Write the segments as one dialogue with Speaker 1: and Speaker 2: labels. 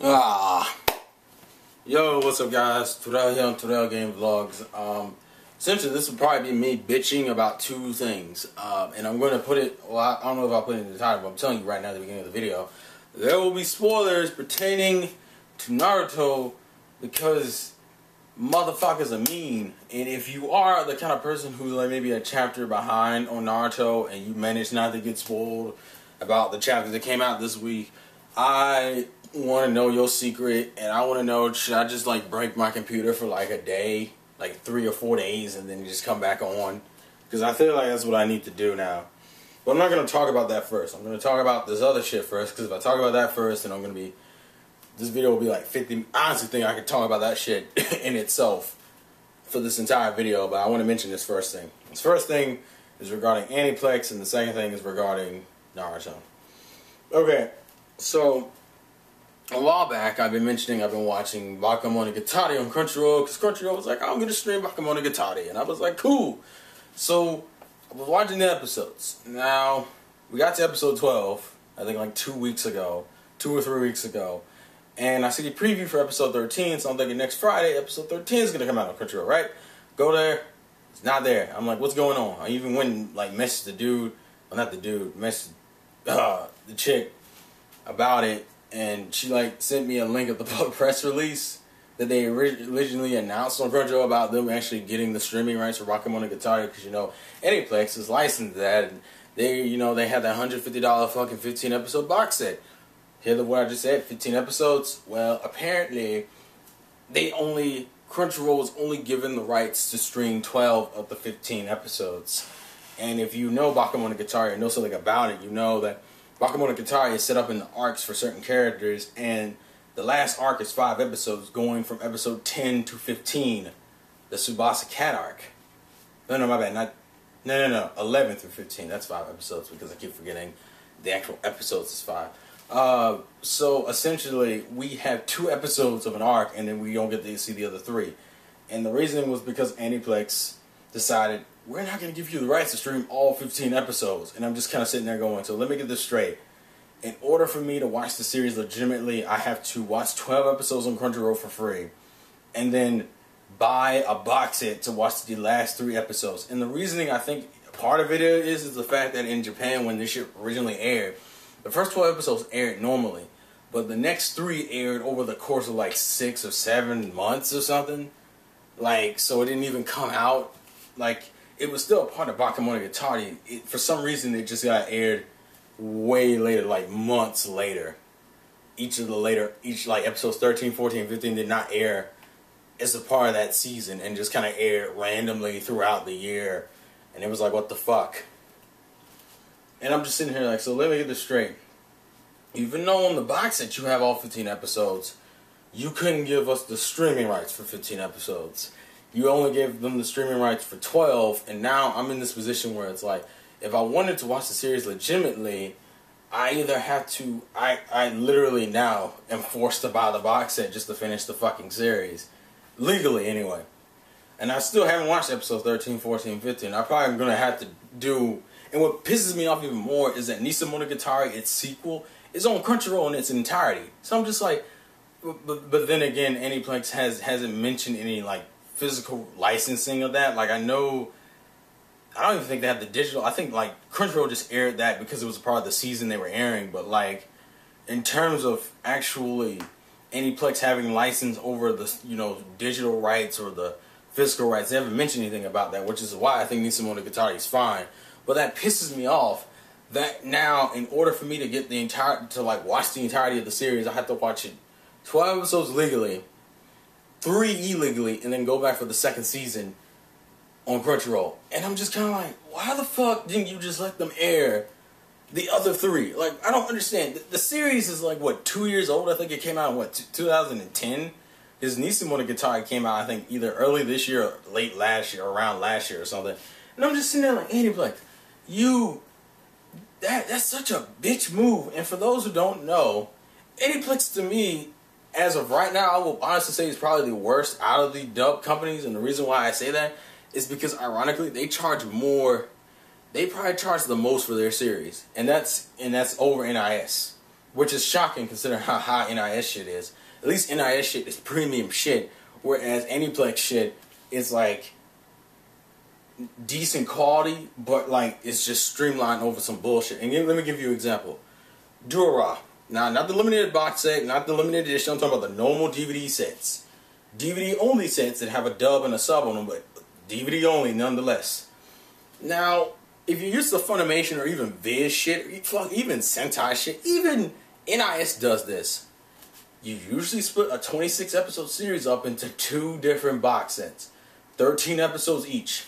Speaker 1: Ah, yo, what's up, guys? Turel here on Turel Game Vlogs. Essentially, this will probably be me bitching about two things, and I'm going to put it. Well, I don't know if I'll put it in the title, but I'm telling you right now at the beginning of the video, there will be spoilers pertaining to Naruto because motherfuckers are mean. And if you are the kind of person who's like maybe a chapter behind on Naruto and you manage not to get spoiled about the chapter that came out this week, I want to know your secret, and I want to know, should I just like break my computer for like a day, like 3 or 4 days, and then just come back on? Because I feel like that's what I need to do now. But I'm not going to talk about that first. I'm going to talk about this other shit first, because if I talk about that first, then I'm going to be, this video will be like 50, I honestly think I could talk about that shit in itself for this entire video, but I want to mention this first thing. This first thing is regarding Aniplex, and the second thing is regarding Naruto. Okay, so a while back, I've been watching Bakemonogatari on Crunchyroll, because Crunchyroll was like, I'm going to stream Bakemonogatari, and I was like, cool. So, I was watching the episodes. Now, we got to episode 12, I think like 2 weeks ago, 2 or 3 weeks ago, and I see the preview for episode 13, so I'm thinking next Friday, episode 13 is going to come out on Crunchyroll, right? Go there, it's not there. I'm like, what's going on? I even went and like messaged the dude, well, not the dude, messaged the chick about it, and she like sent me a link of the press release that they originally announced on Crunchyroll about them actually getting the streaming rights for Bakemonogatari, because you know Aniplex is licensed to that, and they they had that $150 fucking 15 episode box set. Hear what I just said? 15 episodes. Well, apparently Crunchyroll was only given the rights to stream 12 of the 15 episodes. And if you know Bakemonogatari or know something about it, you know that Bakemonogatari is set up in the arcs for certain characters, and the last arc is 5 episodes, going from episode 10 to 15, the Tsubasa Cat arc. No, my bad, no, 11 through 15, that's 5 episodes, because I keep forgetting the actual episodes is 5. So essentially, we have 2 episodes of an arc, and then we don't get to see the other 3. And the reasoning was because Aniplex decided, we're not going to give you the rights to stream all 15 episodes. And I'm just kind of sitting there going, so let me get this straight. In order for me to watch the series legitimately, I have to watch 12 episodes on Crunchyroll for free, and then buy a box set to watch the last 3 episodes. And the reasoning, I think, part of it is the fact that in Japan, when this shit originally aired, the first 12 episodes aired normally, but the next 3 aired over the course of like 6 or 7 months or something. Like, so it didn't even come out. Like, it was still a part of Bakemonogatari. For some reason, it just got aired way later, like months later. Each like episodes 13, 14, 15 did not air as a part of that season, and just kind of aired randomly throughout the year. And it was like, what the fuck? And I'm just sitting here like, so let me get this straight. Even though on the box set you have all 15 episodes, you couldn't give us the streaming rights for 15 episodes. You only gave them the streaming rights for 12, and now I'm in this position where it's like, if I wanted to watch the series legitimately, I either have to, I literally now am forced to buy the box set just to finish the fucking series. Legally, anyway. And I still haven't watched episodes 13, 14, 15. I probably am going to have to do, and what pisses me off even more is that Monogatari, its sequel, is on Crunchyroll in its entirety. So I'm just like, but then again, Aniplex hasn't mentioned any, like, physical licensing of that. Like, I don't even think they have the digital. I think like Crunchyroll just aired that because it was a part of the season they were airing, but like in terms of actually Aniplex having license over the digital rights or the physical rights, they haven't mentioned anything about that, which is why I think Monogatari is fine. But that pisses me off that now, in order for me to get watch the entirety of the series, I have to watch it 12 episodes legally, 3 illegally, and then go back for the second season on Crunchyroll. And I'm just kind of like, why the fuck didn't you just let them air the other 3? Like, I don't understand. The series is like, what, 2 years old? I think it came out in, what, 2010? His Monogatari came out, I think, either early this year or late last year, or around last year or something. And I'm just sitting there like, Aniplex, that's such a bitch move. And for those who don't know, Aniplex to me, as of right now, I will honestly say is probably the worst out of the dub companies. And the reason why I say that is because, ironically, they charge more. They probably charge the most for their series, and that's over NIS. which is shocking considering how high NIS shit is. At least NIS shit is premium shit, whereas Aniplex shit is like decent quality, but like it's just streamlined over some bullshit. And let me give you an example. Dura. Now, not the limited box set, not the limited edition. I'm talking about the normal DVD sets. DVD only sets that have a dub and a sub on them, but DVD only nonetheless. Now, if you're used to Funimation or even Viz shit, or even Sentai shit, even NIS does this. You usually split a 26 episode series up into 2 different box sets. 13 episodes each.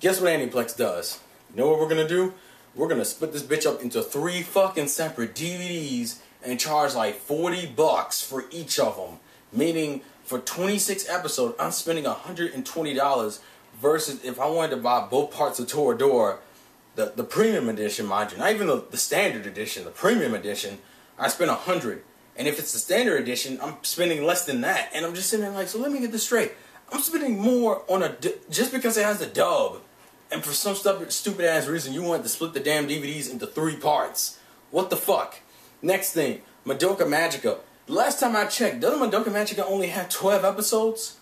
Speaker 1: Guess what Aniplex does? You know what we're gonna do? We're gonna split this bitch up into 3 fucking separate DVDs and charge like $40 for each of them. Meaning, for 26 episodes, I'm spending $120 versus if I wanted to buy both parts of Toradora, the premium edition, mind you, not even the standard edition, the premium edition, I spent $100. And if it's the standard edition, I'm spending less than that. And I'm just sitting there like, so let me get this straight. I'm spending more on just because it has a dub. And for some stupid ass reason, you want to split the damn DVDs into 3 parts. What the fuck? Next thing, Madoka Magica. Last time I checked, doesn't Madoka Magica only have 12 episodes?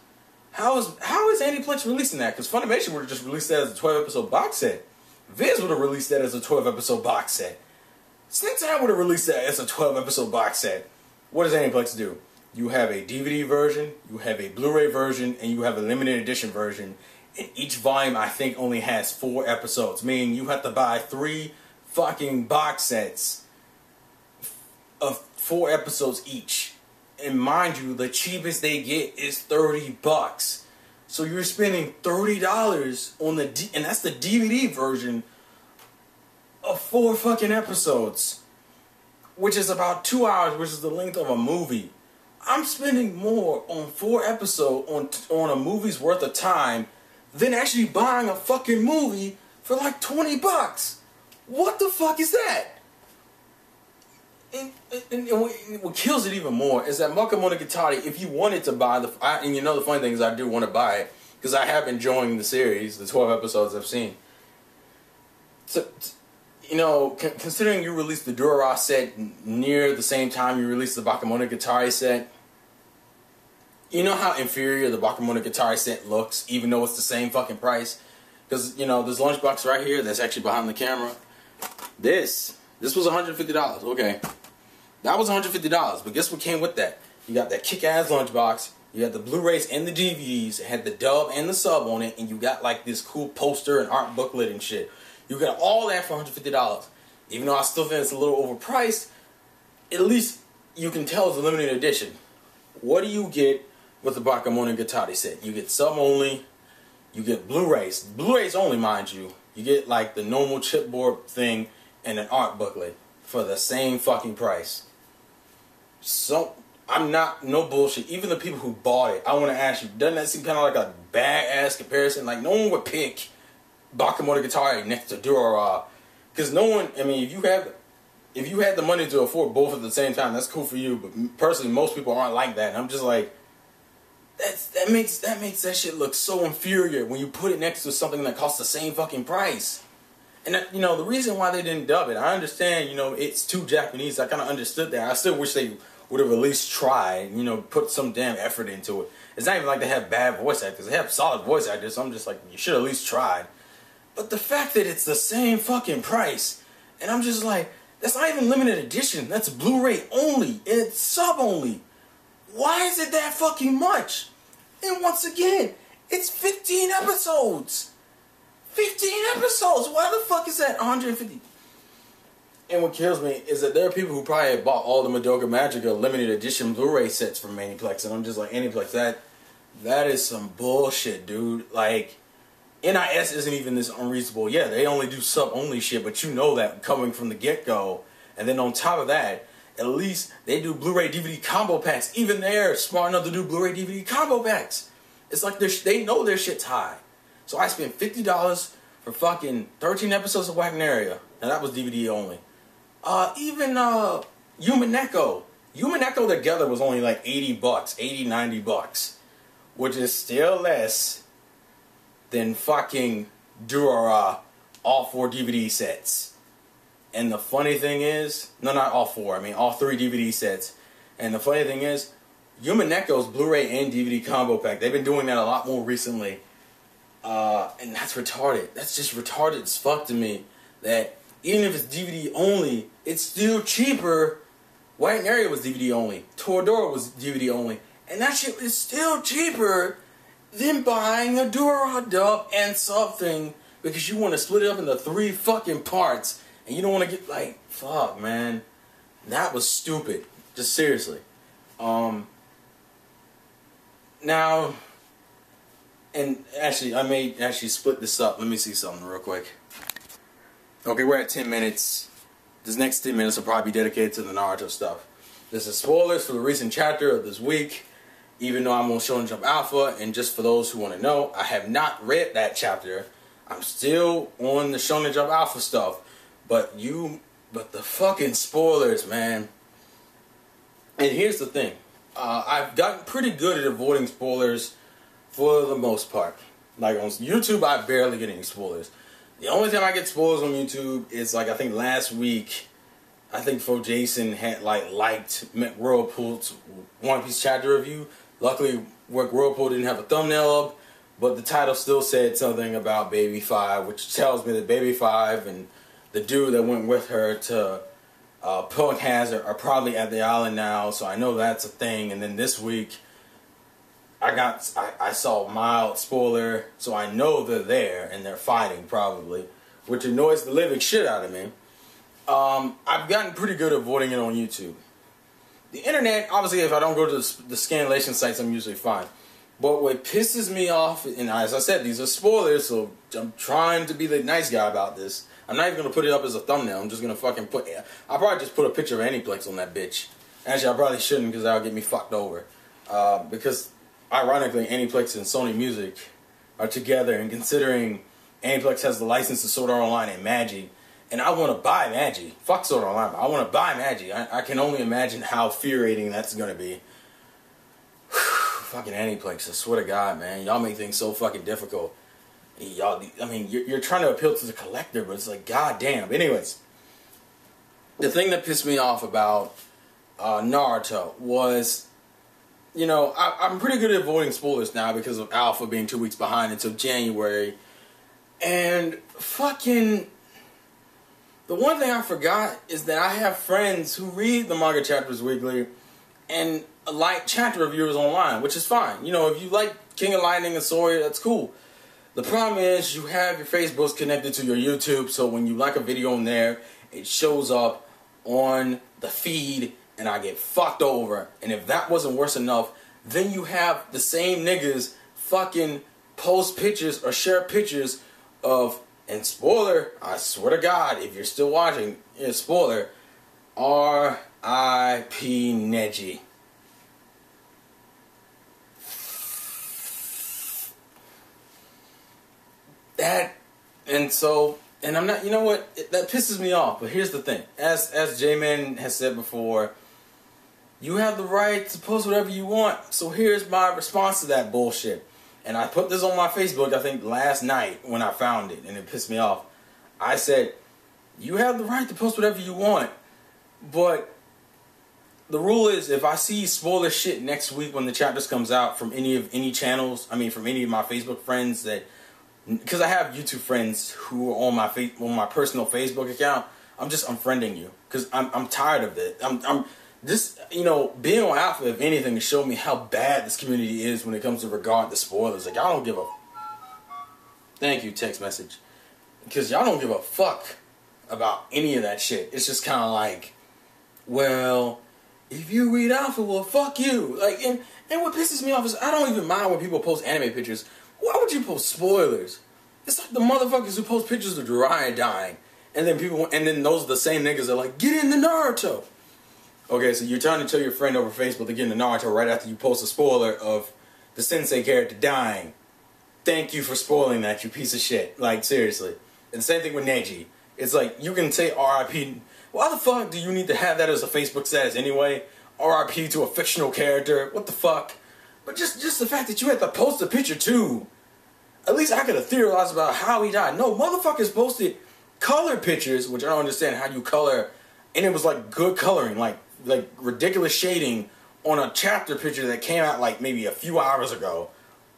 Speaker 1: How is Aniplex releasing that? Because Funimation would have just released that as a 12 episode box set. Viz would have released that as a 12 episode box set. Sentai would have released that as a 12 episode box set. What does Aniplex do? You have a DVD version, you have a Blu-ray version, and you have a limited edition version. And each volume, I think, only has 4 episodes. Meaning you have to buy 3 fucking box sets of 4 episodes each. And mind you, the cheapest they get is $30. So you're spending $30 on and that's the DVD version of 4 fucking episodes, which is about 2 hours, which is the length of a movie. I'm spending more on 4 episodes on a movie's worth of time than actually buying a fucking movie for like $20. What the fuck is that? And what kills it even more is that Monogatari, if you wanted to buy and you know the funny thing is I do want to buy it because I have been enjoying the series, the 12 episodes I've seen. So, you know, considering you released the Dura set near the same time you released the Bakemonogatari set, you know how inferior the Bakemonogatari set looks, even though it's the same fucking price? Because, you know, this lunchbox right here that's actually behind the camera, this was $150, okay. That was $150, but guess what came with that? You got that kick-ass lunchbox, you had the Blu-rays and the DVDs, it had the dub and the sub on it, and you got like this cool poster and art booklet and shit. You got all that for $150. Even though I still think it's a little overpriced, at least you can tell it's a limited edition. What do you get with the Bakemonogatari set? You get sub only, you get Blu-rays. Blu-rays only, mind you. You get like the normal chipboard thing and an art booklet for the same fucking price. So, I'm not, no bullshit. Even the people who bought it, I want to ask you, doesn't that seem kind of like a bad-ass comparison? Like, no one would pick Bakemonogatari next to Dura. Because no one, I mean, if you had the money to afford both at the same time, that's cool for you. But personally, most people aren't like that. And I'm just like, that makes that shit look so inferior when you put it next to something that costs the same fucking price. And that, you know, the reason why they didn't dub it, I understand, you know, it's too Japanese. I kind of understood that. I still wish they would have at least tried, you know, put some damn effort into it. It's not even like they have bad voice actors. They have solid voice actors, so I'm just like, you should at least tried. But the fact that it's the same fucking price, and I'm just like, that's not even limited edition. That's Blu-ray only, and it's sub only. Why is it that fucking much? And once again, it's 15 episodes. 15 episodes! Why the fuck is that 150? And what kills me is that there are people who probably have bought all the Madoka Magica limited edition Blu-ray sets from Aniplex, and I'm just like, Aniplex, that is some bullshit, dude. Like, NIS isn't even this unreasonable. Yeah, they only do sub-only shit, but you know that coming from the get-go. And then on top of that, at least they do Blu-ray DVD combo packs. Even they're smart enough to do Blu-ray DVD combo packs. It's like they know their shit's high. So I spent $50 for fucking 13 episodes of Wagneria. And that was DVD only. Even Yumineko. Yumineko together was only like $80, $80-$90. Which is still less than fucking Dura all 4 DVD sets. And the funny thing is, no, not all 4. I mean, all 3 DVD sets. And the funny thing is, Yumineko's Blu-ray and DVD combo pack, they've been doing that a lot more recently. And that's retarded. That's just retarded as fuck to me. That even if it's DVD only, it's still cheaper. White Area was DVD only. Toradora was DVD only. And that shit is still cheaper than buying a Dura dub and something, because you want to split it up into 3 fucking parts. And you don't want to get, like, fuck, man. That was stupid. Just seriously. Now, and actually, I may actually split this up. Let me see something real quick. Okay, we're at 10 minutes. This next 10 minutes will probably be dedicated to the Naruto stuff. This is spoilers for the recent chapter of this week, even though I'm on Shonen Jump Alpha. And just for those who want to know, I have not read that chapter. I'm still on the Shonen Jump Alpha stuff. But the fucking spoilers, man. And here's the thing. I've gotten pretty good at avoiding spoilers for the most part. Like on YouTube, I barely get any spoilers. The only time I get spoilers on YouTube is, like, I think last week, I think Fo Jason had liked Whirlpool's One Piece chapter review. Luckily, Whirlpool didn't have a thumbnail up, but the title still said something about Baby 5, which tells me that Baby 5 and the dude that went with her to Punk Hazard are probably at the island now, so I know that's a thing. And then this week, I saw a mild spoiler, so I know they're there and they're fighting probably, which annoys the living shit out of me. I've gotten pretty good at avoiding it on YouTube. The internet, obviously, if I don't go to the scanlation sites, I'm usually fine. But what pisses me off, and as I said, these are spoilers, so I'm trying to be the nice guy about this. I'm not even going to put it up as a thumbnail. I'm just going to fucking I'll probably just put a picture of Aniplex on that bitch. Actually, I probably shouldn't, because that'll get me fucked over. Because, ironically, Aniplex and Sony Music are together, and considering Aniplex has the license to Sword Art Online and Magi, and I want to buy Magi. Fuck Sword Art Online, but I want to buy Magi. I can only imagine how infuriating that's going to be. Fucking Aniplex, I swear to God, man. Y'all make things so fucking difficult. Y'all, I mean, you're trying to appeal to the collector, but it's like, goddamn. Anyways, the thing that pissed me off about Naruto was, you know, I'm pretty good at avoiding spoilers now because of Alpha being 2 weeks behind until January. And fucking, the one thing I forgot is that I have friends who read the manga chapters weekly and like chapter reviewers online, which is fine. You know, if you like King of Lightning and Sawyer, that's cool. The problem is you have your Facebooks connected to your YouTube, so when you like a video on there, it shows up on the feed, and I get fucked over. And if that wasn't worse enough, then you have the same niggas fucking post pictures or share pictures of, and spoiler, I swear to God, if you're still watching, spoiler, R.I.P. Neji. That, and so, and I'm not, you know what, that pisses me off, but here's the thing, as J-Man has said before, you have the right to post whatever you want, so here's my response to that bullshit, and I put this on my Facebook, I think last night, when I found it, and it pissed me off. I said, you have the right to post whatever you want, but the rule is, if I see spoiler shit next week when the chapters comes out from any channels, I mean from any of my Facebook friends that, because I have YouTube friends who are on my personal Facebook account, I'm just unfriending you because I'm tired of it. I'm this, you know, being on Alpha, if anything, to show me how bad this community is when it comes to regard to spoilers. Like, I don't give a, thank you, text message, because y'all don't give a fuck about any of that shit. It's just kind of like, well, if you read Alpha, well, fuck you. Like, and what pisses me off is I don't even mind when people post anime pictures. Why would you post spoilers? It's like the motherfuckers who post pictures of Jiraiya dying, and then those are the same niggas that are like, get in the Naruto. Okay, so you're trying to tell your friend over Facebook to get in the Naruto right after you post a spoiler of the sensei character dying. Thank you for spoiling that, you piece of shit. Like, seriously. And the same thing with Neji. It's like, you can say R.I.P. Why the fuck do you need to have that as a Facebook status anyway? R.I.P. to a fictional character. What the fuck? But just the fact that you had to post a picture too. At least I could have theorized about how he died. No, motherfuckers posted color pictures, which I don't understand how you color, and it was like good coloring, like ridiculous shading on a chapter picture that came out like maybe a few hours ago.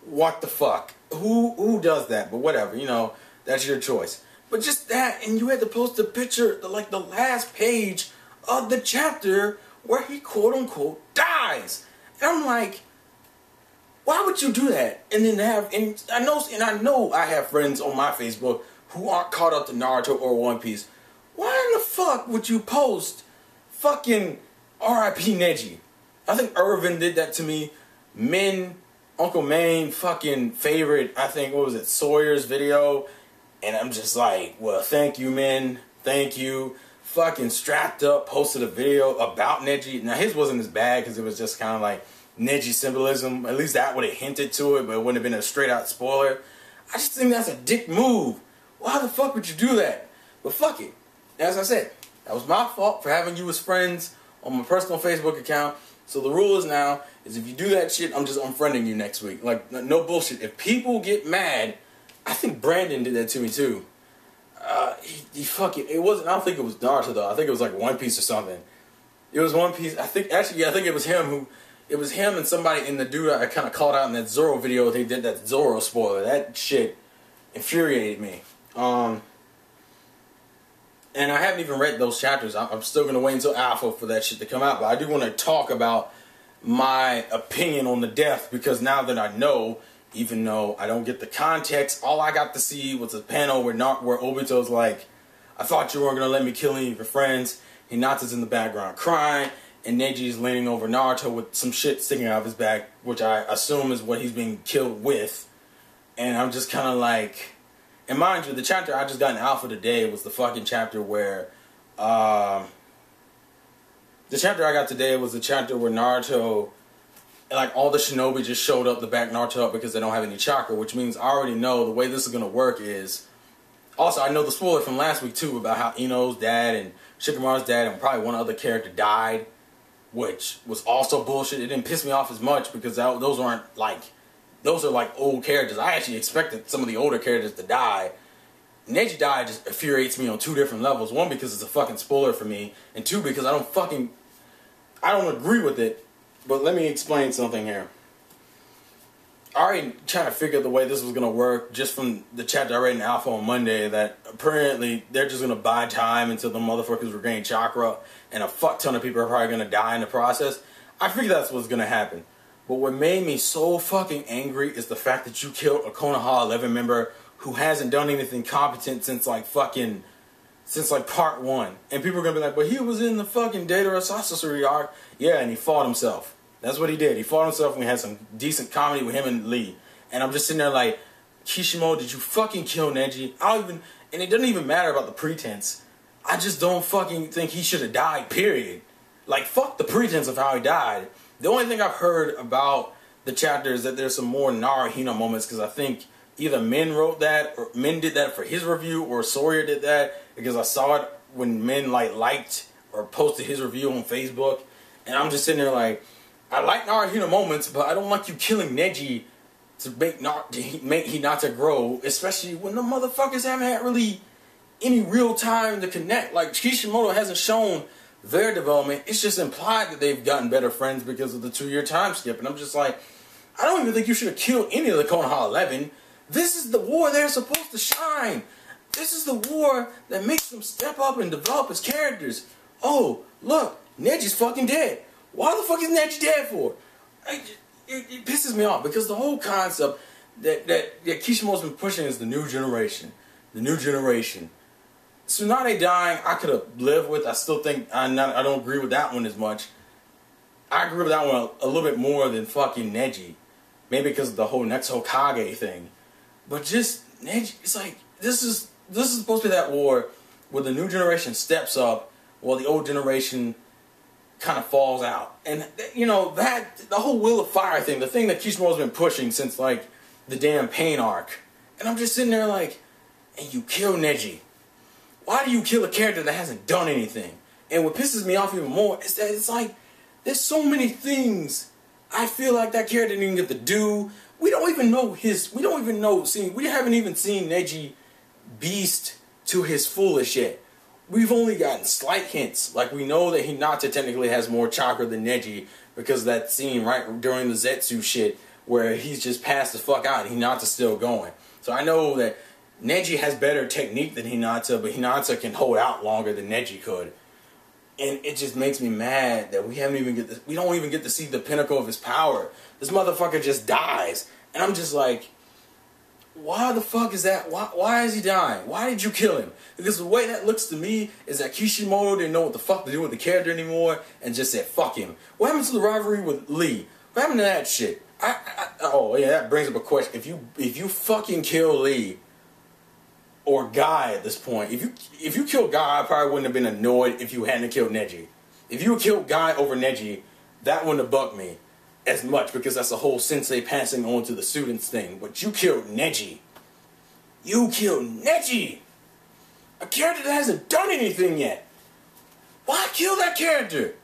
Speaker 1: What the fuck? Who does that? But whatever, you know, that's your choice. But just that, and you had to post a picture, like the last page of the chapter where he quote unquote dies. And I'm like, why would you do that? And then I know I have friends on my Facebook who aren't caught up to Naruto or One Piece. Why in the fuck would you post fucking R.I.P. Neji? I think Irvin did that to me. Uncle Maine fucking favorite, I think, what was it, Sawyer's video. And I'm just like, well, thank you, men. Thank you. Fucking strapped up, posted a video about Neji. Now, his wasn't as bad because it was just kind of like Neji symbolism. At least that would have hinted to it, but it wouldn't have been a straight out spoiler. I just think that's a dick move. Why the fuck would you do that? But fuck it. As I said, that was my fault for having you as friends on my personal Facebook account. So the rule is now, is if you do that shit, I'm just unfriending you next week. Like, no bullshit. If people get mad, I think Brandon did that to me too. He fucking, it wasn't, I don't think it was Naruto though. I think it was like One Piece or something. It was One Piece. I think it was him and somebody in the dude I kind of called out in that Zoro video. They did that Zoro spoiler. That shit infuriated me. And I haven't even read those chapters. I'm still going to wait until Alpha for that shit to come out. But I do want to talk about my opinion on the death, because now that I know, even though I don't get the context, all I got to see was a panel where Obito's like, I thought you weren't going to let me kill any of your friends. Hinata's in the background crying, and Neji's leaning over Naruto with some shit sticking out of his back, which I assume is what he's being killed with. And I'm just kind of like... And mind you, the chapter I just got in Alpha today was the fucking chapter where... the chapter I got today was the chapter where Naruto... Like, all the shinobi just showed up to back Naruto up because they don't have any chakra, which means I already know the way this is going to work is... Also, I know the spoiler from last week, too, about how Ino's dad and Shikamaru's dad and probably one other character died, which was also bullshit. It didn't piss me off as much because those aren't, like... Those are like old characters. I actually expected some of the older characters to die. Neji die just infuriates me on two different levels. One, because it's a fucking spoiler for me. And two, because I don't agree with it. But let me explain something here. I already trying to figure the way this was going to work just from the chapter I read in Alpha on Monday, that apparently they're just going to buy time until the motherfuckers regain chakra and a fuck ton of people are probably going to die in the process. I figured that's what's going to happen. But what made me so fucking angry is the fact that you killed a Konoha 11 member who hasn't done anything competent since like part 1. And people are going to be like, but he was in the fucking Data Sasori arc. Yeah, and he fought himself. That's what he did. He fought himself and we had some decent comedy with him and Lee. And I'm just sitting there like, Kishimoto, did you fucking kill Neji? And it doesn't even matter about the pretense. I just don't fucking think he should have died, period. Like, fuck the pretense of how he died. The only thing I've heard about the chapter is that there's some more Naruhina moments, because I think either Min wrote that, or Min did that for his review, or Sawyer did that, because I saw it when Min liked or posted his review on Facebook, and I'm just sitting there like, I like Naruhina moments, but I don't like you killing Neji to make Hinata grow, especially when the motherfuckers haven't had really any real time to connect. Like, Kishimoto hasn't shown their development. It's just implied that they've gotten better friends because of the 2-year time skip. And I'm just like, I don't even think you should have killed any of the Konoha 11. This is the war they're supposed to shine. This is the war that makes them step up and develop as characters. Oh, look, Neji's fucking dead. Why the fuck is Neji dead for? It pisses me off, because the whole concept that Kishimoto's been pushing is the new generation. The new generation. Tsunade dying, I could have lived with. I still think I don't agree with that one as much. I agree with that one a little bit more than fucking Neji. Maybe because of the whole next Hokage thing. But just Neji, it's like, this is supposed to be that war where the new generation steps up while the old generation kind of falls out. And, you know, the whole Will of Fire thing, the thing that Kishimoto's been pushing since, like, the damn Pain arc. And I'm just sitting there like, and you kill Neji. Why do you kill a character that hasn't done anything? And what pisses me off even more is that it's like, there's so many things I feel like that character didn't get to do. We don't even know we haven't even seen Neji Beast to his foolish yet. We've only gotten slight hints. Like, we know that Hinata technically has more chakra than Neji because of that scene right during the Zetsu shit where he's just passed the fuck out and Hinata's still going. So I know that Neji has better technique than Hinata, but Hinata can hold out longer than Neji could. And it just makes me mad that we don't even get to see the pinnacle of his power. This motherfucker just dies. And I'm just like, why the fuck is that? Why is he dying? Why did you kill him? Because the way that looks to me is that Kishimoto didn't know what the fuck to do with the character anymore and just said, fuck him. What happened to the rivalry with Lee? What happened to that shit? Oh yeah, that brings up a question. If you fucking kill Lee or Guy at this point, if you killed Guy, I probably wouldn't have been annoyed if you hadn't killed Neji. If you killed Guy over Neji, that wouldn't have bugged me as much because that's the whole sensei passing on to the students thing. But you killed Neji. You killed Neji! A character that hasn't done anything yet. Why kill that character?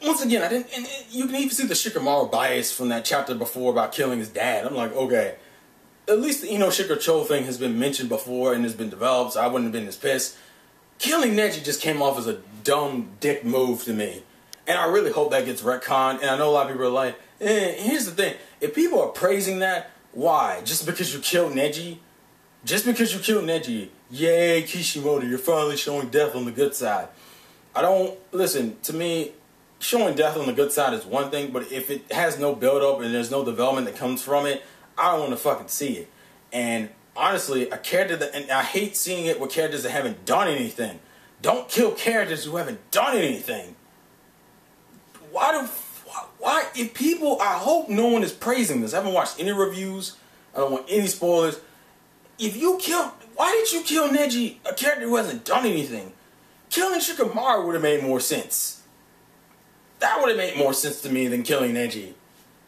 Speaker 1: Once again, you can even see the Shikamaru bias from that chapter before about killing his dad. I'm like, okay, at least the Ino Shikacho thing has been mentioned before and has been developed, so I wouldn't have been as pissed. Killing Neji just came off as a dumb dick move to me. And I really hope that gets retconned. And I know a lot of people are like, here's the thing. If people are praising that, why? Just because you killed Neji? Just because you killed Neji, yay, Kishimoto, you're finally showing death on the good side. Listen, to me, showing death on the good side is one thing, but if it has no build-up and there's no development that comes from it, I don't want to fucking see it. And honestly, and I hate seeing it with characters that haven't done anything. Don't kill characters who haven't done anything. Why, if people, I hope no one is praising this. I haven't watched any reviews. I don't want any spoilers. Why did you kill Neji, a character who hasn't done anything? Killing Shikamaru would have made more sense. That would have made more sense to me than killing Neji.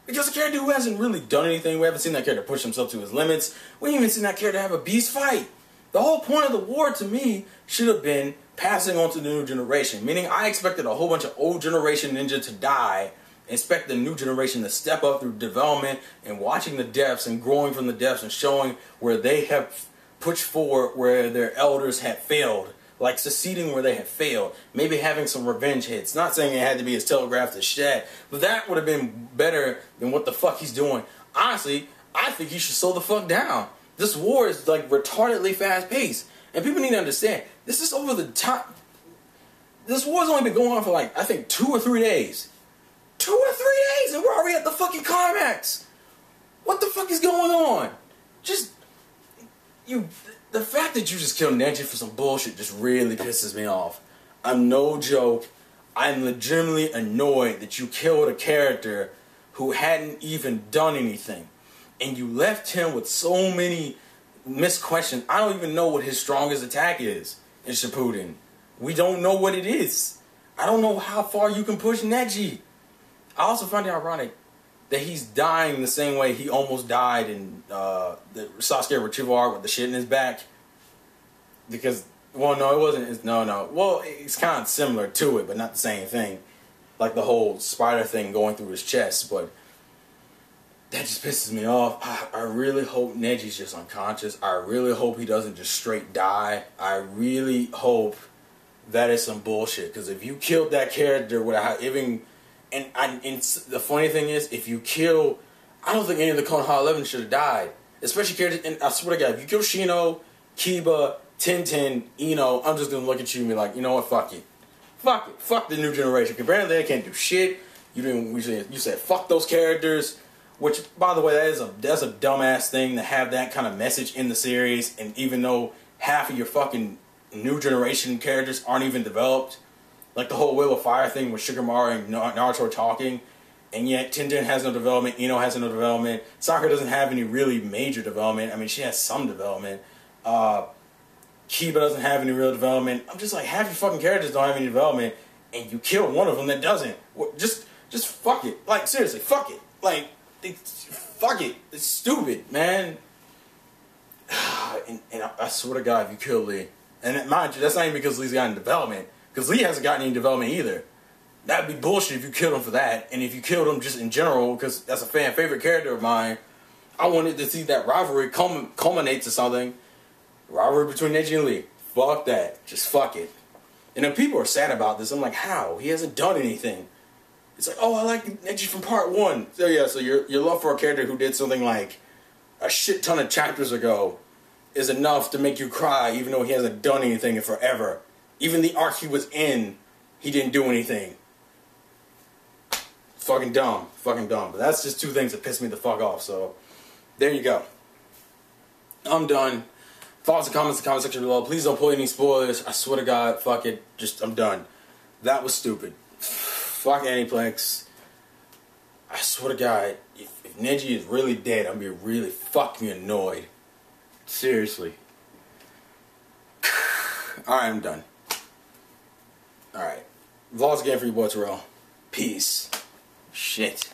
Speaker 1: Because a character who hasn't really done anything, we haven't seen that character push himself to his limits. We haven't even seen that character have a beast fight. The whole point of the war, to me, should have been passing on to the new generation. Meaning, I expected a whole bunch of old generation ninja to die. Expect the new generation to step up through development and watching the depths and growing from the depths and showing where they have pushed forward where their elders had failed. Like succeeding where they had failed. Maybe having some revenge hits. Not saying it had to be as telegraphed as shit, but that would have been better than what the fuck he's doing. Honestly, I think he should slow the fuck down. This war is like retardedly fast paced. And people need to understand, this is over the top. This war's only been going on for like, I think 2 or 3 days. 2 or 3 days and we're already at the fucking climax. What the fuck is going on? The fact that you just killed Neji for some bullshit just really pisses me off. I'm no joke. I'm legitimately annoyed that you killed a character who hadn't even done anything. And you left him with so many missed questions. I don't even know what his strongest attack is in Shippuden. We don't know what it is. I don't know how far you can push Neji. I also find it ironic that he's dying the same way he almost died in the Sasuke retrieval arc with the shit in his back. Because, well, no, it wasn't. No. Well, it's kind of similar to it, but not the same thing. Like the whole spider thing going through his chest. But that just pisses me off. I really hope Neji's just unconscious. I really hope he doesn't just straight die. I really hope that is some bullshit. Because if you killed that character without even... And the funny thing is, if you kill... I don't think any of the Konoha 11 should have died. Especially characters... And I swear to God, if you kill Shino, Kiba, Tintin, Ino, I'm just going to look at you and be like, you know what, fuck it. Fuck it. Fuck the new generation. Because apparently they can't do shit. You said fuck those characters. Which, by the way, that's a dumbass thing to have that kind of message in the series. And even though half of your fucking new generation characters aren't even developed... Like the whole Wheel of Fire thing with Shikamaru and Naruto talking. And yet Tintin has no development. Ino has no development. Sakura doesn't have any really major development. I mean, she has some development. Kiba doesn't have any real development. I'm just like, half your fucking characters don't have any development. And you killed one of them that doesn't. Just fuck it. Like, seriously, fuck it. Like, fuck it. It's stupid, man. And I swear to God, if you kill Lee. And mind you, that's not even because Lee's got in development. Because Lee hasn't gotten any development either. That'd be bullshit if you killed him for that. And if you killed him just in general, because that's a fan favorite character of mine, I wanted to see that rivalry culminate to something. Rivalry between Neji and Lee. Fuck that. Just fuck it. And then people are sad about this. I'm like, how? He hasn't done anything. It's like, oh, I like Neji from part 1. So yeah, so your love for a character who did something like a shit ton of chapters ago is enough to make you cry, even though he hasn't done anything in forever. Even the arc he was in, he didn't do anything. Fucking dumb. Fucking dumb. But that's just 2 things that piss me the fuck off. So, there you go. I'm done. Thoughts and comments in the comment section below. Please don't pull any spoilers. I swear to God, fuck it. Just, I'm done. That was stupid. Fuck Aniplex. I swear to God, if Neji is really dead, I'm gonna be really fucking annoyed. Seriously. Alright, I'm done. Alright. Vlogs again for your boy Terrell. Peace. Shit.